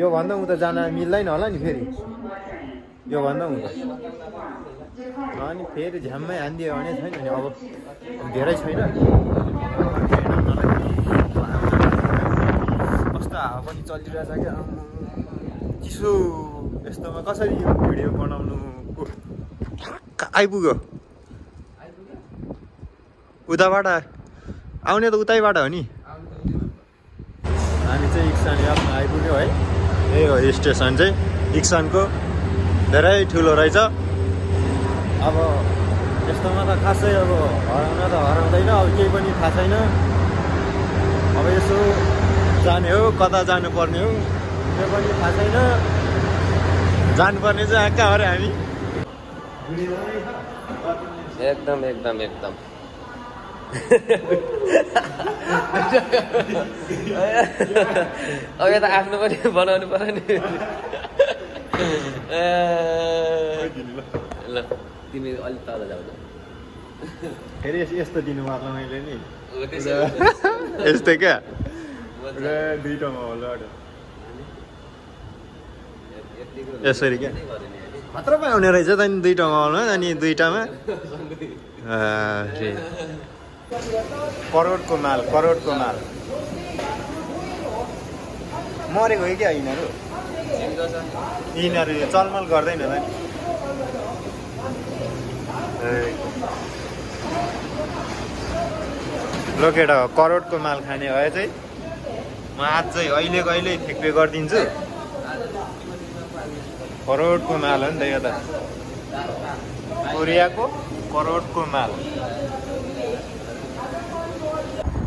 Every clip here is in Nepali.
यो भन्दा उता जान मिल्दैन होला नि फेरि यो भन्दा उता अनि फेरि झ्याम्मै हान्दियो भने छैन नि अब धेरै छैन कस्तो हावा पनि चलिरहेछ क्या चिसो यस्तोमा कसरी यो भिडियो बनाउनु आइपुग्यो उताबाट आउने त उतैबाट हो नि हामी चाहिँ इक्सन यापमा आइपुग्यो है यही हो स्टेसन चाहिँ इक्सनको धेरै ठुलो रहेछ अब यस्तोमा त खासै अब हराउन त हराउँदैन अब केही पनि थाहा छैन अब यसो जाने हो कता जानुपर्ने हो त्यो पनि थाहा छैन जानुपर्ने चाहिँ कहाँ अरे हामी एकदम एकदम एकदम अब यता आफ्नो पनि बनाउनु पर्यो नि ल तिमी अलिक तल जाऊ न फेरि यस्तो दिनु पर्ला मैले नि यस्तै क्या दुईटामा होला यसरी क्या मात्र पो आउने रहेछ त नि दुईटामा आउनु अनि दुईटामा करोडको माल मरेको हो क्या यिनीहरू चलमल गर्दैन होला नि लोकेटा करोडको माल खाने भए चाहिँ म आज चाहिँ अहिलेको अहिले ठिकपे गरिदिन्छु करोडको माल हो नि त यो त कोरियाको करोडको माल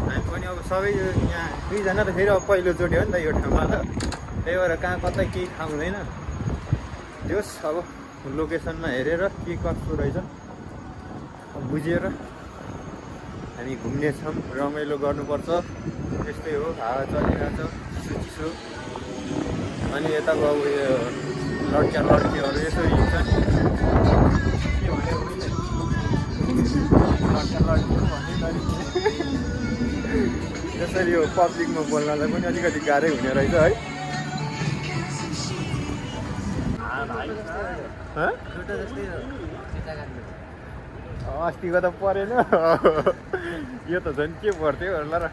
हामी पनि अब सबै यहाँ दुईजना त फेरि अब पहिलोचोटि हो नि त यो ठाउँमा त त्यही भएर कहाँ कतै केही थाहा हुँदैन त्योस् अब लोकेसनमा हेरेर के कस्तो रहेछ बुझेर हामी घुम्नेछौँ रमाइलो गर्नुपर्छ त्यस्तै हो हावा चलिरहेछ चिसो चिसो अनि यताको अब यो लड्किया लड्कीहरू यसो हिँड्छ नि के भनेको लड्किया लड्कीहरू भन्ने यसरी यो पब्लिकमा बोल्नलाई पनि अलिकति गाह्रै हुने रहेछ है अस्तिको त परेन यो त झन् के पर्थ्यो होला र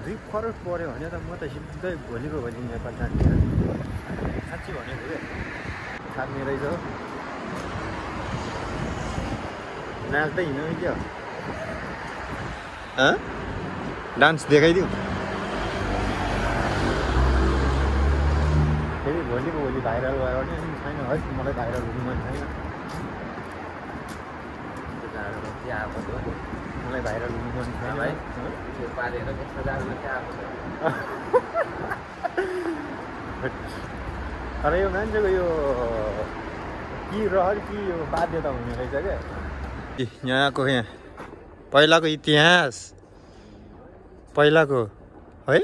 2 करोड पऱ्यो भने त म त सिधै भोलिको भोलि नेपाल जाने साँच्ची भनेको क्या छाप्ने रहेछ हो नाच्दै हिँड्नु क्या डान्स देखाइदिउँ फेरि भोलिको भोलि भाइरल भयो भने छैन है मलाई भाइरल हुनु मन छैन मलाई भाइरल हुनु मन छैन है तर यो मान्छेको यो कि रहर कि यो बाध्यता हुने रहेछ क्या यहाँको यहाँ पहिलाको इतिहास पहिलाको है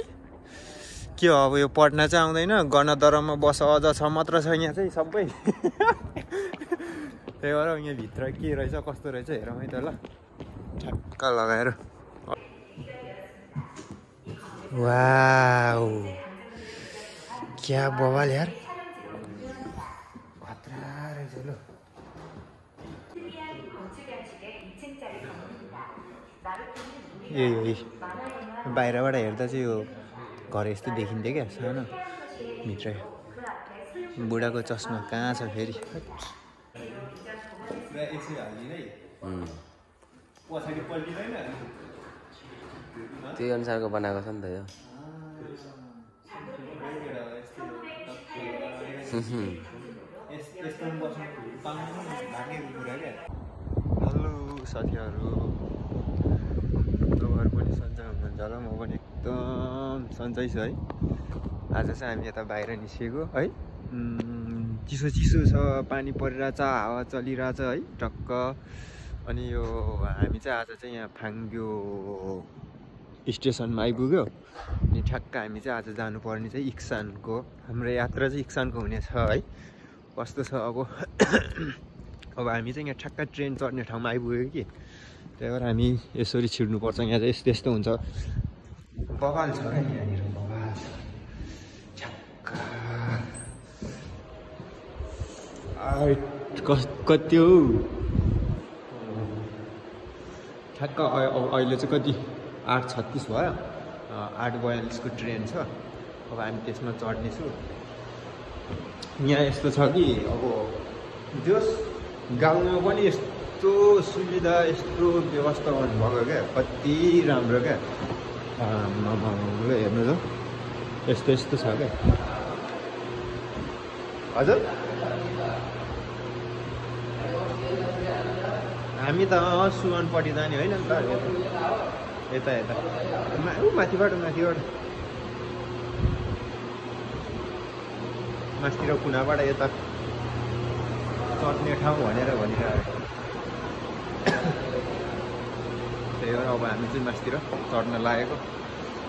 के हो अब यो पढ्न चाहिँ आउँदैन गणदरमा बस अझ छ मात्र छ यहाँ चाहिँ सबै त्यही भएर यहाँभित्र के रहेछ कस्तो रहेछ हेरौँ है त ल ठ्याक्क लगाएर वाउ क्या बवाल यार खतरा रहेछ ल यही बाहिरबाट हेर्दा चाहिँ यो घर यस्तो देखिन्थ्यो क्या सानो भित्र बुढाको चस्मा कहाँ छ फेरि त्यही अनुसारको बनाएको छ नि त यो हेलो साथीहरू तपाईँहरू पनि सन्चै हुनुहुन्छ होला म पनि एकदम सन्चै छु है आज चाहिँ हामी यता बाहिर निस्केको है चिसो चिसो छ पानी परिरहेछ हावा चलिरहेछ है टक्क अनि यो हामी चाहिँ आज चाहिँ यहाँ फाङ्ग्यो स्टेसनमा आइपुग्यो अनि ठ्याक्क हामी चाहिँ आज जानुपर्ने चाहिँ इक्सानको हाम्रो यात्रा चाहिँ इक्सानको हुनेछ है कस्तो छ अब अब हामी चाहिँ यहाँ ठ्याक्क ट्रेन चढ्ने ठाउँमा आइपुग्यो कि त्यही भएर हामी यसरी छिर्नुपर्छ यहाँ चाहिँ यस्तो यस्तो हुन्छ बवाल छ क्या यहाँनिर बवाल छ कति हो ठ्याक्क अहिले चाहिँ कति 8:36 भयो 8:42 को ट्रेन छ अब हामी त्यसमा चढ्नेछु यहाँ यस्तो छ कि अब जस गाउँमा पनि यस्तो सुविधा यस्तो व्यवस्था गर्नुभएको क्या कति राम्रो क्या हेर्नु त यस्तो छ क्या हजुर हामी त सुवनपट्टि जाने होइन नि त यता माथिबाट मास्तिर कुनाबाट यता चढ्ने ठाउँ भनेर भनिरहेको त्यही भएर अब हामी चाहिँ मास्तिर चढ्न लागेको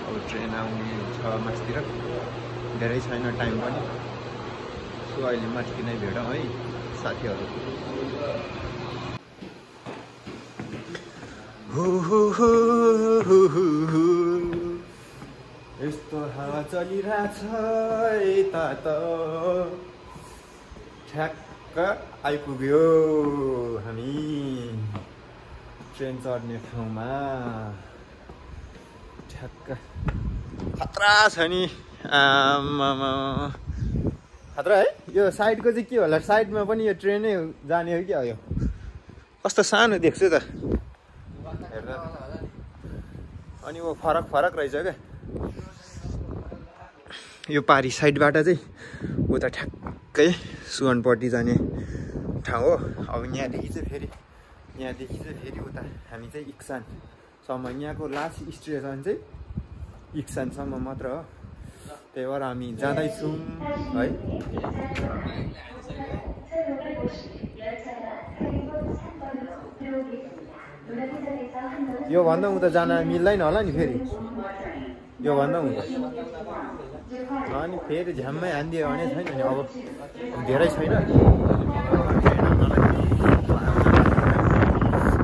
अब ट्रेन आउने छ मास्तिर धेरै छैन टाइम पनि सो अहिले माथि नै भेटौँ है साथीहरू यस्तो हावा चलिरहेछ यता त ठ्याक्क आइपुग्यो हामी ट्रेन चढ्ने ठाउँमा ठ्याक्क खतरा छ नि आमामा खतरा है यो साइडको चाहिँ के होला साइडमा पनि यो ट्रेनै जाने हो क्या यो कस्तो सानो देख्छु त हेर्दा अनि वो फरक रहेछ क्या यो पारी साइडबाट चाहिँ उता ठ्याक्कै सुवनपट्टि जाने ठाउँ हो अब यहाँदेखि चाहिँ फेरि उता हामी चाहिँ इक्सानसम्म यहाँको लास्ट स्टेसन चाहिँ इक्सानसम्म मात्र हो त्यही भएर हामी जाँदैछौँ है यो भन्दा उता जान मिल्दैन होला नि फेरि यो भन्दा उता अनि फेरि झ्याम्मै हानिदियो भने छैन नि अब धेरै छैन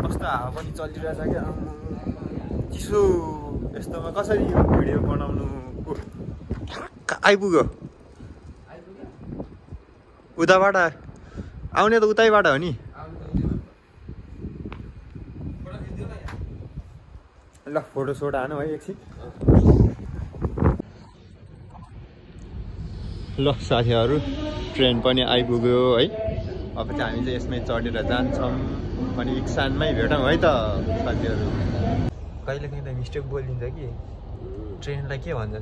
कस्तो हावा पनि चलिरहेछ क्या चिसो यस्तोमा कसरी यो भिडियो बनाउनु ठ्याक्क आइपुग्यो उताबाट आउने त उतैबाट हो नि ल फोटोसोट हानु है एकछिन ल साथीहरू ट्रेन पनि आइपुग्यो है अब चाहिँ हामी चाहिँ यसमै चढेर जान्छौँ अनि इक्सानमै भेटौँ है त साथीहरू कहिलेकाहीँ त मिस्टेक बोलिदिन्छ कि ट्रेनलाई के भन्छ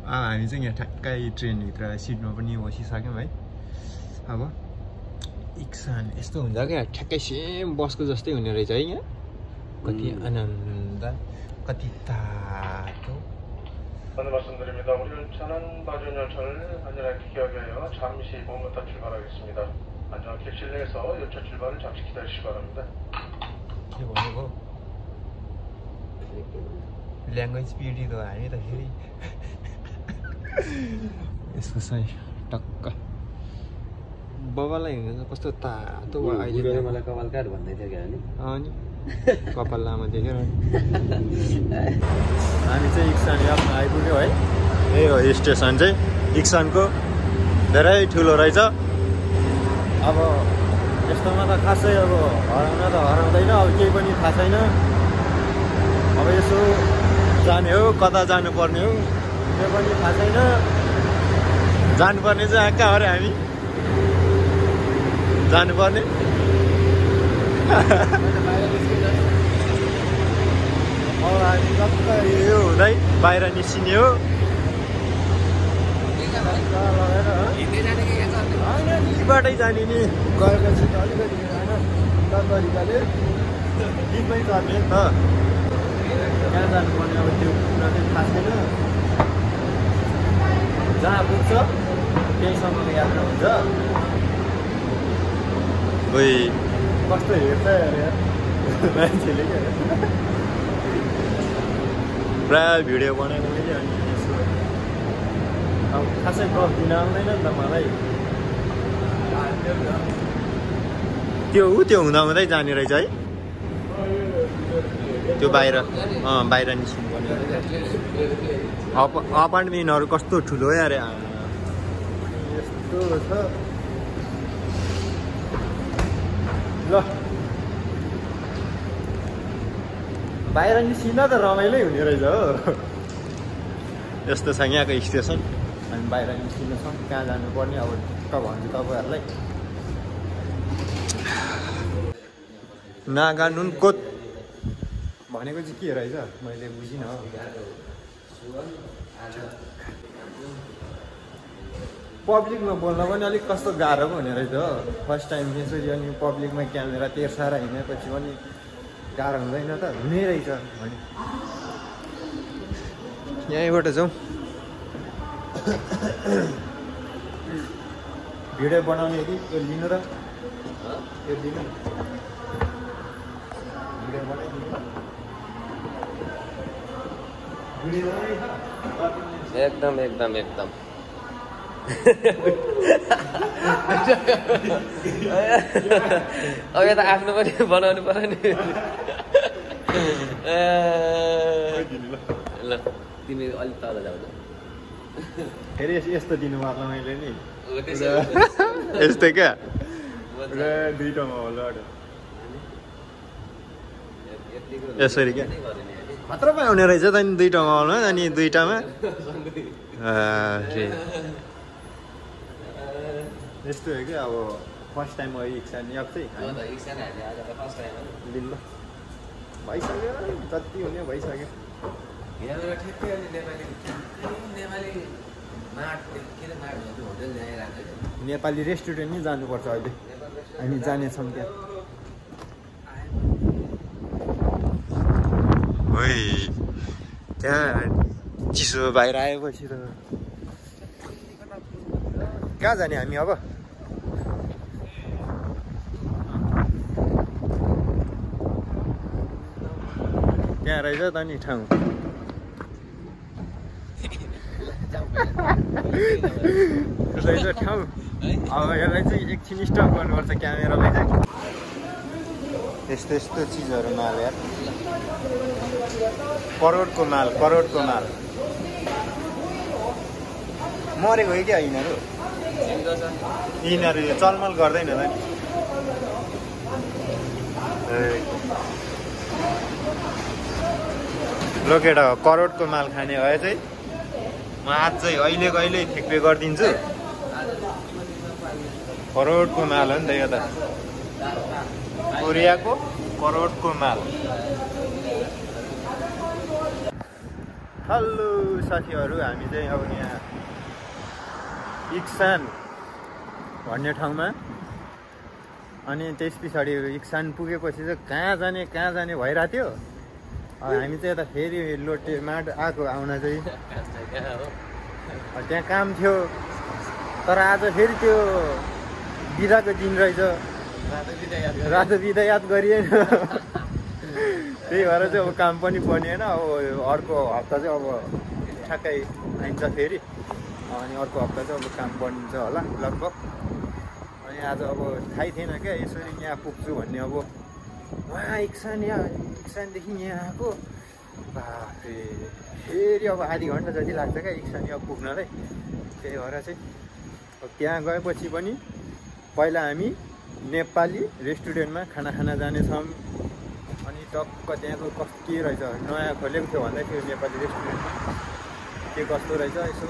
हामी चाहिँ यहाँ ठ्याक्कै ट्रेनभित्र सिटमा पनि बसिसक्यौँ है अब इक्सान यस्तो हुन्छ क्या ठ्याक्कै सेम बसको जस्तै हुने रहेछ है यहाँ कति आनन्द कति तातो 오늘 말씀드립니다. 우리 열차는 마전 열차를 안전하게 기하하여 잠시 몸부터 출발하겠습니다. 안전하게 실내에서 열차 출발을 잠시 기다리시기 바랍니다. के भनेको ल्याङ्ग्वेज पिरियड हामी त फेरि यसको चाहिँ टक्क बबालाई हिँड्नु कस्तो तातो भयो अहिले मलाई कपाल काट भन्दै थियो क्या अनि कपाल लामो देखेर हामी चाहिँ इक्सान यापमा आइपुग्यो है यही हो स्टेसन चाहिँ इक्सानको धेरै ठुलो रहेछ अब यस्तोमा त खासै अब हराउन त हराउँदैन अब केही पनि थाहा छैन अब यसो जाने हो कता जानुपर्ने हो त्यो पनि थाहा छैन जानुपर्ने चाहिँ कहाँ अरे हामी जानुपर्ने अब हामी टक्क यो हुँदै बाहिर निस्किने हो होइन यहीँबाटै जाने नि गएपछि त अलिकति होइन तरिकाले गीतमै गर्ने नि त कहाँ जानुपर्ने अब त्यो कुरा चाहिँ थाहा छैन जहाँ पुग्छ त्यहीसम्मको यात्रा हुन्छ ओइ कस्तो हेर्छ अरे मान्छेले क्या प्रायः भिडियो बनाएको मैले अनि यसो अब खासै गफ दिन आउँदैन नि त मलाई त्यो हुँदा हुँदै जाने रहेछ है त्यो बाहिर बाहिर निस्किनु पर्ने अपार्टमेन्टहरू कस्तो ठुलो है अरे यस्तो छ ल बाहिर निस्किँदा त रमाइलै हुने रहेछ हो यस्तो छ यहाँको स्टेसन हामी बाहिर निस्किनेछौँ कहाँ जानुपर्ने अब भन्छु तपाईँहरूलाई नागा नुनकोट भनेको चाहिँ के रहेछ मैले बुझिनँ पब्लिकमा बोल्न पनि अलिक कस्तो गाह्रो पो हुने रहेछ हो फर्स्ट टाइम यसरी अनि पब्लिकमा क्यामेरा तेर्साएर हिँडेपछि पनि गाह्रो हुँदैन त हुने रहेछ भने यहीँबाट जाउँ भिडियो बनाउने कि यो लिनु र यो लिनु भिडियो बनाइदिनु एकदम एकदम एकदम अब यता आफ्नो पनि बनाउनु पर्यो नि ल तिमी अलिक तल जाऊ फेरि यस्तो दिनु पर्ला मैले नि यस्तै क्या दुईटामा होला यसरी क्या मात्र पाउने रहेछ त नि दुईटामा हलमा अनि दुईटामा यस्तो हो क्या अब फर्स्ट टाइम हो इक्सा नि अब चाहिँ लिनु भइसक्यो जति हुने भइसक्यो नेपाली रेस्टुरेन्ट नै जानुपर्छ अहिले हामी जानेछौँ त्यहाँ त्यहाँ चिसो बाहिर आएपछि त कहाँ जाने हामी अब त्यहाँ रहेछ त नि ठाउँ रहेछ ठाउँ अब यसलाई चाहिँ एकछिन स्टप गर्नुपर्छ क्यामेरालाई चाहिँ यस्तो यस्तो चिजहरू माल यार करोडको माल मरेको हो क्या यिनीहरू चलमल गर्दैन होला नि लोकेटा करोडको माल खाने भए चाहिँ म आज चाहिँ अहिलेको अहिले ठेक्पे गरिदिन्छु करोडको माल हो नि त यो त कोरियाको करोडको माल हेलो साथीहरू हामी चाहिँ अब यहाँ इक्सान भन्ने ठाउँमा अनि त्यस पछाडि इक्सान पुगेपछि चाहिँ कहाँ जाने भइरहेको थियो हामी चाहिँ यता फेरि लोटे माट आएको आउन चाहिँ त्यहाँ काम थियो तर आज फेरि त्यो बिदाको दिन रहेछ रातो बिदा याद गरिएन त्यही भएर चाहिँ अब काम पनि बनिएन अब अर्को हप्ता चाहिँ अब ठ्याक्कै आइन्छ फेरि अनि अर्को हप्ता चाहिँ अब काम बनिन्छ होला लगभग अनि आज अब थाहै थिएन क्या यसरी यहाँ पुग्छु भन्ने अब उहाँ इक्सानदेखि यहाँ आएको बाफ्रे फेरि अब आधी घन्टा जति लाग्छ क्या इक्सान अब पुग्नलाई त्यही भएर चाहिँ अब त्यहाँ गएपछि पनि पहिला हामी नेपाली रेस्टुरेन्टमा खाना खान जानेछौँ अनि टक्क त्यहाँको कस्तो के रहेछ नयाँ खोलेको थियो भन्दै थियो नेपाली रेस्टुरेन्टमा के कस्तो रहेछ यसो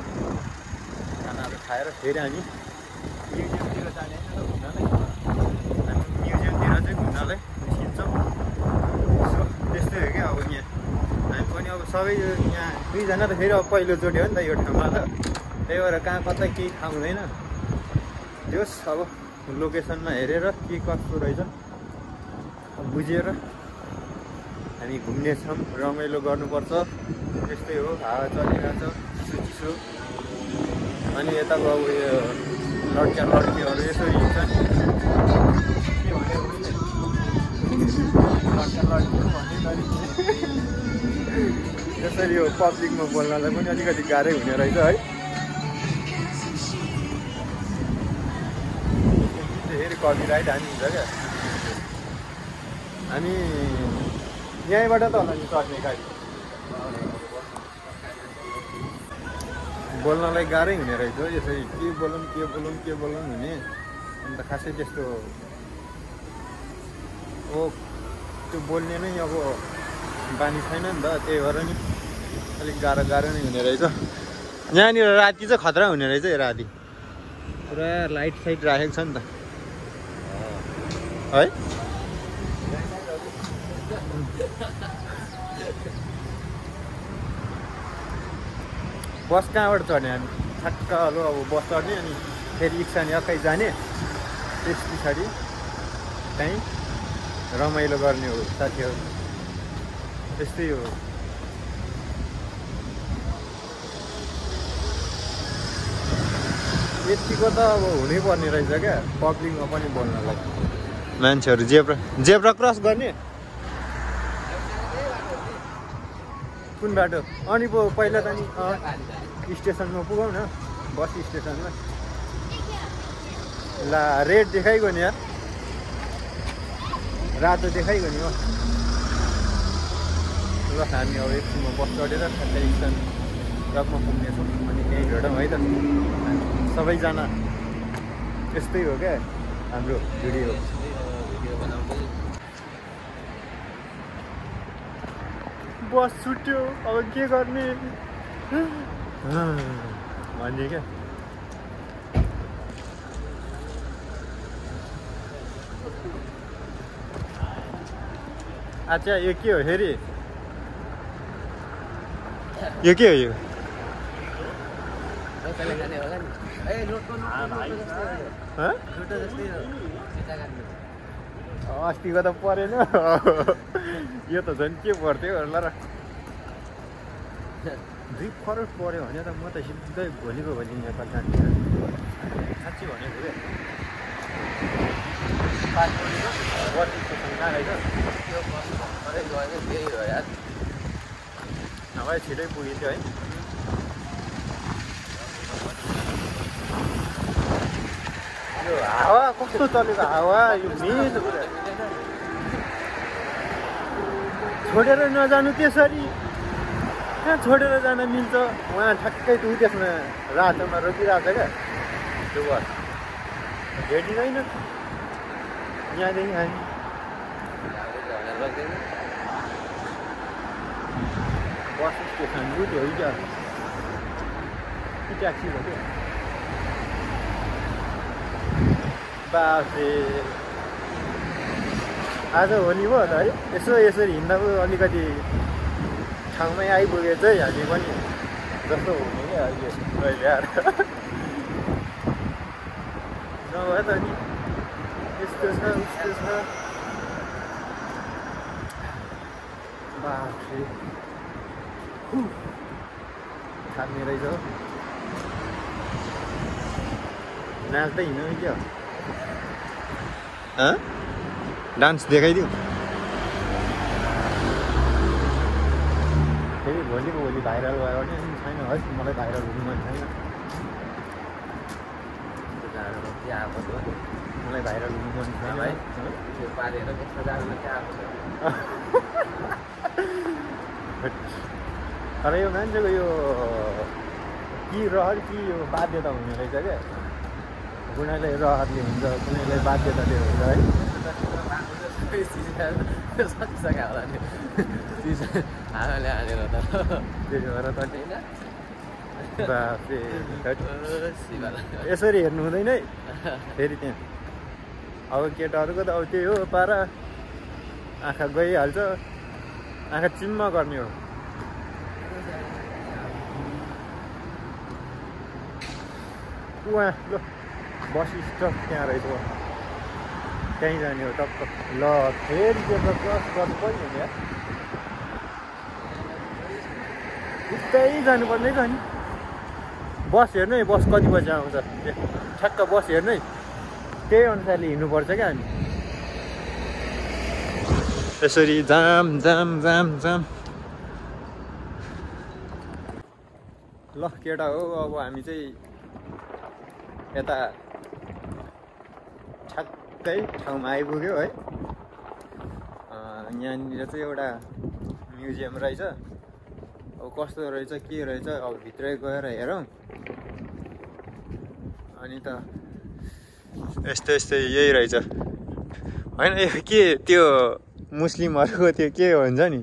खानाहरू खाएर फेरि हामी म्युजियमतिर जाने घुम्नलाई हामी म्युजियमतिर चाहिँ घुम्नलाई निस्किन्छौँ यसो त्यस्तै हो क्या अब यहाँ हामी पनि अब सबै यहाँ दुईजना त फेरि अब पहिलोचोटि हो नि त यो ठाउँमा त त्यही भएर कहाँ कतै केही थाहा हुँदैन त्योस् अब लोकेसनमा हेरेर के कस्तो रहेछ बुझेर हामी घुम्नेछौँ रमाइलो गर्नुपर्छ त्यस्तै हो हावा चलिरहेछ चिसो चिसो अनि यताको अब यो लड्का लड्कीहरू यसरी हिँड्छ नि के भने लड्का लड्कीहरू भन्ने यसरी यो पब्लिकमा बोल्नलाई पनि अलिकति गाह्रै हुने रहेछ है फेरि कपिराइट हानि हुन्छ क्या हामी यहीँबाट त होला नि चढ्ने गाडी बोल्नलाई गाह्रै हुने रहेछ यसरी के बोलौँ हुने अन्त खासै त्यस्तो त्यो बोल्ने नै अब बानी छैन नि त त्यही भएर नि अलिक गाह्रो नै हुने रहेछ यहाँनिर राति चाहिँ खतरा हुने रहेछ राति पुरा लाइट साइट राखेको छ नि त है बस कहाँबाट चढ्ने हामी ठ्याक्क अब बस चढ्ने अनि फेरि इक्सानी अक्कै जाने त्यस पछाडि त्यहीँ रमाइलो गर्ने हो साथीहरू त्यस्तै हो यतिको त अब हुनै पर्ने रहेछ क्या पब्लिकमा पनि बोल्नलाई मान्छेहरू जेब्रा क्रस गर्ने कुन बाटो अनि पो पहिला त नि स्टेसनमा पुगौँ न बस स्टेसनमा ला रेड देखाइगयो नि यार रातो देखाइगयो नि हो ल हामी अब एकछिनमा बस चढेर ठ्याक्कै स्टेसन टकमा पुग्नेछौँ अनि त्यहीँ भेटौँ है त सबैजना यस्तै हो क्या हाम्रो भिडियो बस छुट्यो अब के गर्ने भन्ने क्या अच्छा यो के हो फेरि यो के हो यो अस्तिको त परेन यो त झन् के पर्थ्यो होला र 2 करोड पऱ्यो भने त म त सिधै भोलिको भोलि नेपाल जान्छु साँच्ची भनेको क्या बस स्टेसन कहाँ रहेछ नभए छिटै पुगिन्थ्यो है यो हावा कस्तो चलेको हावा यो मेन कुरा छोडेर नजानु त्यसरी कहाँ छोडेर जान मिल्छ उहाँ ठ्याक्कै त्यो त्यसमा रातोमा रोकिरहेको छ क्या त्यो बस भेटिँदैन यहाँदेखि हामी बस स्टेसन रुट हो क्या कि ट्याक्सी हो क्या बाफे आज होली भयो त है यसरी हिँड्दा पो अलिकति ठाउँमै आइपुगेछ है हामी पनि जस्तो हुने क्या अहिले यार नभए त नि यस्तो छ उस्तो छ बाफे थाप्ने रहेछ हो नाच्दै हिँड्नु क्या डान्स देखाइदिउँ फेरि भोलिको भोलि भाइरल भयो भने छैन है मलाई भाइरल हुनु मन छैन मलाई भाइरल हुनु मन छैन है तर यो मान्छेको यो कि रहर कि यो बाध्यता हुने रहेछ क्या कुनैलाई रहरले हुन्छ कुनैलाई बाध्यताले हुन्छ है हावाले हालेर त त्यसो भएर त यसरी हेर्नु हुँदैन है फेरि त्यहाँ अब केटाहरूको त अब त्यही हो पारा आँखा गइहाल्छ आँखा चिम्म गर्ने हो उहाँ ल बस स्टप त्यहाँ रहेछ त्यहीँ जाने हो टक्क ल फेरि त्यो त क्रस गर्नु पर्ने क्या उतै जानुपर्ने छ नि बस हेर्नु है बस कति बजी आउँछ ठ्याक्क बस हेर्नु है त्यही अनुसारले हिँड्नुपर्छ क्या हामी यसरी जाम जाम जाम जाम ल केटा हो अब हामी चाहिँ यता ठ्याक्कै ठाउँमा आइपुग्यो है यहाँनिर चाहिँ एउटा म्युजियम रहेछ अब कस्तो रहेछ के रहेछ अब भित्रै गएर हेरौँ। अनि त यस्तै यस्तै यही रहेछ होइन। यो के त्यो मुस्लिमहरूको त्यो के हुन्छ नि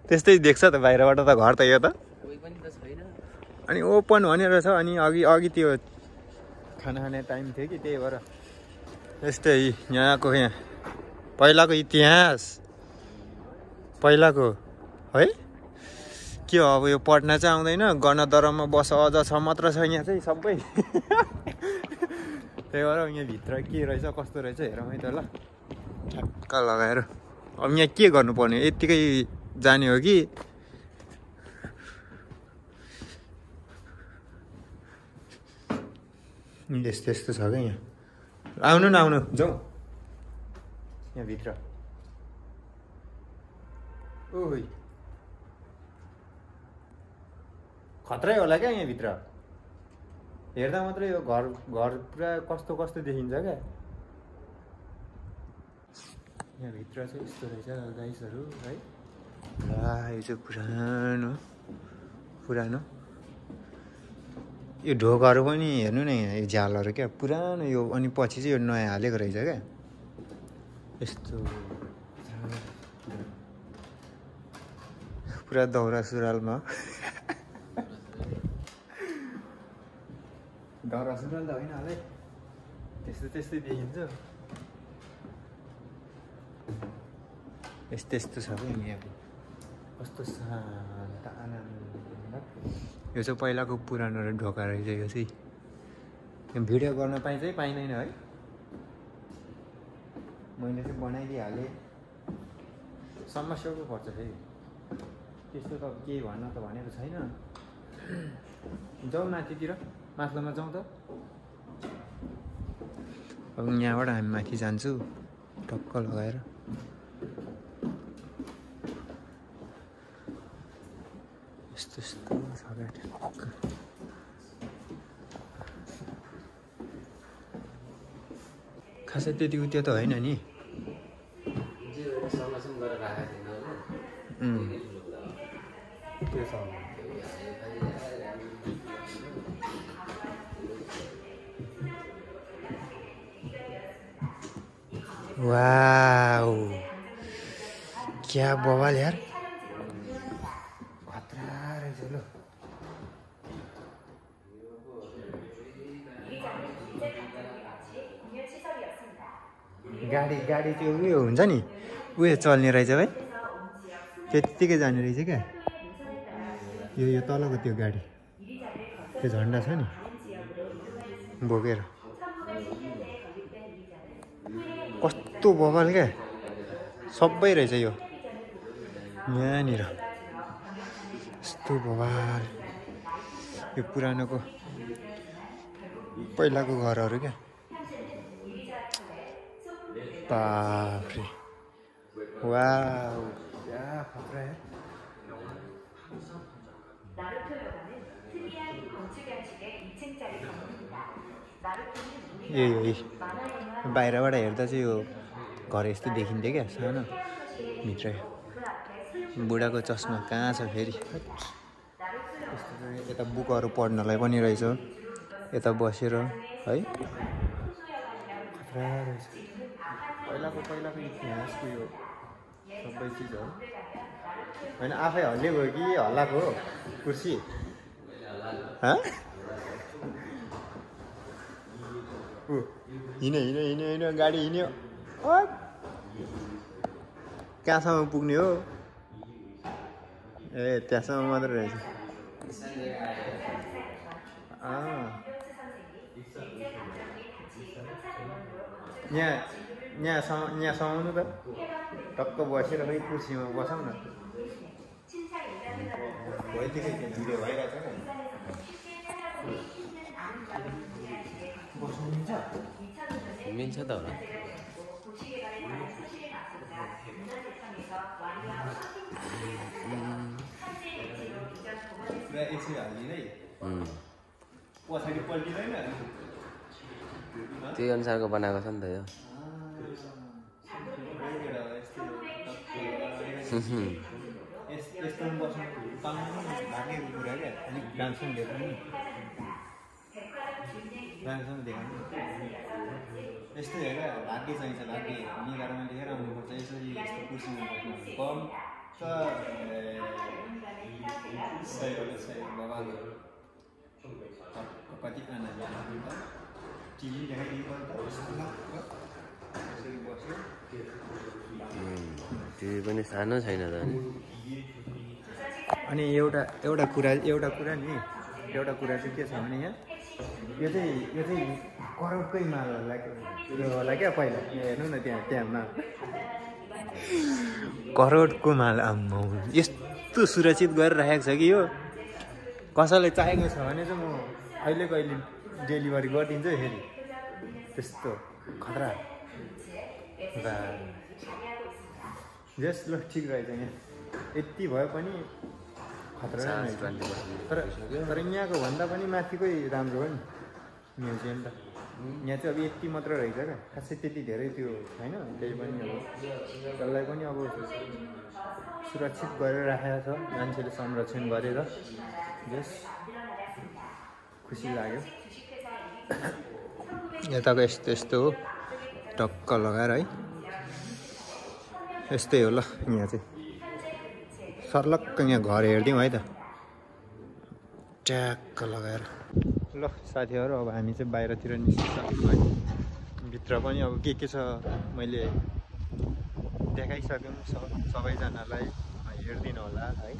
त्यस्तै देख्छ त बाहिरबाट त घर त यो त। अनि ओपन भनेर छ। अनि अघि त्यो खाना खाने टाइम थियो कि त्यही भएर यस्तै यहाँको पहिलाको इतिहास पहिलाको है के हो। अब यो पढ्न चाहिँ आउँदैन गणदरमा बस अझ छ मात्र छ यहाँ चाहिँ सबै। त्यही भएर यहाँभित्र के रहेछ कस्तो रहेछ हेरौँ है त ल ठ्याक्क लगाएर। अब यहाँ के गर्नुपर्ने यत्तिकै जाने हो कि यस्तो यस्तो छ क्या यहाँ। आउनु न आउनु जाउँ यहाँभित्र। ओइ खतरै होला क्या यहाँभित्र हेर्दा मात्रै यो घर पुरा कस्तो कस्तो देखिन्छ क्या। यहाँभित्र चाहिँ यस्तो रहेछ गाइसहरू है। ला यो चाहिँ पुरानो यो ढोकाहरू पनि हेर्नु न यहाँ यो झ्यालहरू क्या पुरानो यो। अनि पछि चाहिँ यो नयाँ हालेको रहेछ क्या यस्तो पुरा दौरा सुरुवालमा। दौरा सुरुवाल त होइन होला त्यस्तै देखिन्छ। यस्तो छ क्या यहाँको कस्तो शान्त आनन्द। यो चाहिँ पहिलाको पुरानो ढोका रहेछ यो चाहिँ। भिडियो गर्न चाहिँ पाइँदैन है। मैले चाहिँ बनाइदिइहालेँ समस्या पो पर्छ फेरि त्यस्तो त केही भन्न त भनेको छैन। जाउँ माथितिर माथिल्लोमा जाउँ त। अब यहाँबाट हामी माथि जान्छु टक्क लगाएर। यस्तो छ खासै त्यति त्यो त होइन नि। वाओ क्या बवाल यार खतरा रहेछ ल। गाडी त्यो उयो हुन्छ नि उयो चल्ने रहेछ भाइ त्यत्तिकै जाने रहेछ क्या। यो तलको त्यो गाडी त्यो झन्डा छ नि बोकेर कस्तो बवाल क्या सबै रहेछ यो यहाँनिर यस्तो बवाल। यो पुरानोको पहिलाको घरहरू क्या बाफ्रे वाउ क्या खतरा है। यही बाहिरबाट हेर्दा चाहिँ यो घर यस्तो देखिन्थ्यो क्या सानो भित्र। बुढाको चस्मा कहाँ छ फेरि। यता बुकहरू पढ्नलाई पनि रहेछ यता बसेर है खतरा रहेछ। पहिलाको इतिहासको यो सबै चिजहरू होइन। आफै हल्ले भयो कि हल्लाको हो कुर्सी हिँड्यो गाडी हिँड्यो कहाँसम्म पुग्ने हो। ए त्यहाँसम्म मात्रै रहेछ। यहाँ समाउनु त टक्क बसेर खै कुर्सीमा बसौँ न। भइदिएकै थिएन भिडियो भइरहेको छ मिल्छ त होला। पछाडि पल्टिँदैन त्यही अनुसारको बनाएको छ नि त यो। यस्तो यस्तोमा बस्नु पाउनु भाग्यको कुरा क्या अलिक राम्रोसँग दिएको नि राम्रोसँग दिएको नि यस्तो हेर भाग्य चाहिन्छ भाग्य निधारमा लेखेर आउनुपर्छ यसरी यस्तो कुर्सीमा बस्नु कम त सही बाबा कति खाना टिभी देखाइदिनु बस्यो टिभी पनि सानो छैन त अनि एउटा कुरा नि एउटा कुरा चाहिँ के छ भने यहाँ यो चाहिँ करोडकै माल होला क्या पहिला हेर्नु न त्यहाँ माल करोडको माल आम्मा यस्तो सुरक्षित गरेर राखेको छ कि यो कसैलाई चाहिएको छ भने चाहिँ म अहिले डेलिभरी गरिदिन्छु फेरि त्यस्तो खतरा जस ल ठिक रहेछ यहाँ यति भए पनि खतरा तर यहाँको भन्दा पनि माथिकै राम्रो हो नि म्युजियम त यहाँ चाहिँ अब यति मात्र रहेछ क्या खासै त्यति धेरै त्यो छैन त्यही पनि अब त्यसलाई पनि अब सुरक्षित गरेर राखेको छ मान्छेले संरक्षण गरेर जस खुसी लाग्यो यताको यस्तो हो टक्क लगाएर है यस्तै हो ल यहाँ चाहिँ सर्लक्क यहाँ घर हेरिदिउँ है त ट्याक्क लगाएर ल साथीहरू अब हामी चाहिँ बाहिरतिर निस्किन्छौँ है भित्र पनि अब के छ मैले देखाइसक्यौँ सबैजनालाई हेरिदिनु होला है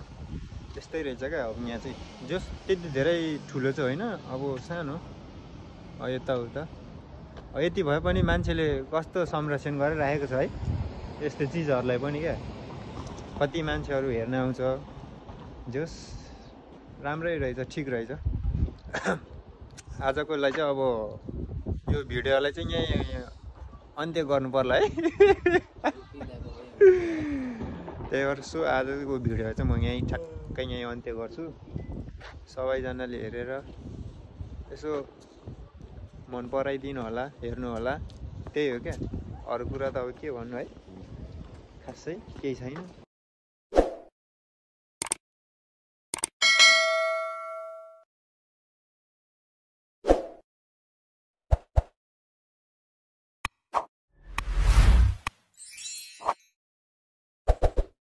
त्यस्तै रहेछ क्या अब यहाँ चाहिँ जस त्यति धेरै ठुलो चाहिँ होइन अब सानो यताउता यति भए पनि मान्छेले कस्तो संरक्षण गरेर राखेको छ है यस्तो चिजहरूलाई पनि क्या कति मान्छेहरू हेर्न आउँछ जस राम्रै रहेछ ठिक रहेछ आजकोलाई चाहिँ अब यो भिडियोलाई चाहिँ यहीँ अन्त्य गर्नु पर्ला है त्यही भएर सो आजको भिडियो चाहिँ म यहीँ ठ्याक्कै यहीँ अन्त्य गर्छु सबैजनाले हेरेर यसो मन पराइदिनु होला हेर्नु होला त्यही हो क्या अरू कुरा त अब के भन्नु है खासै केही छैन।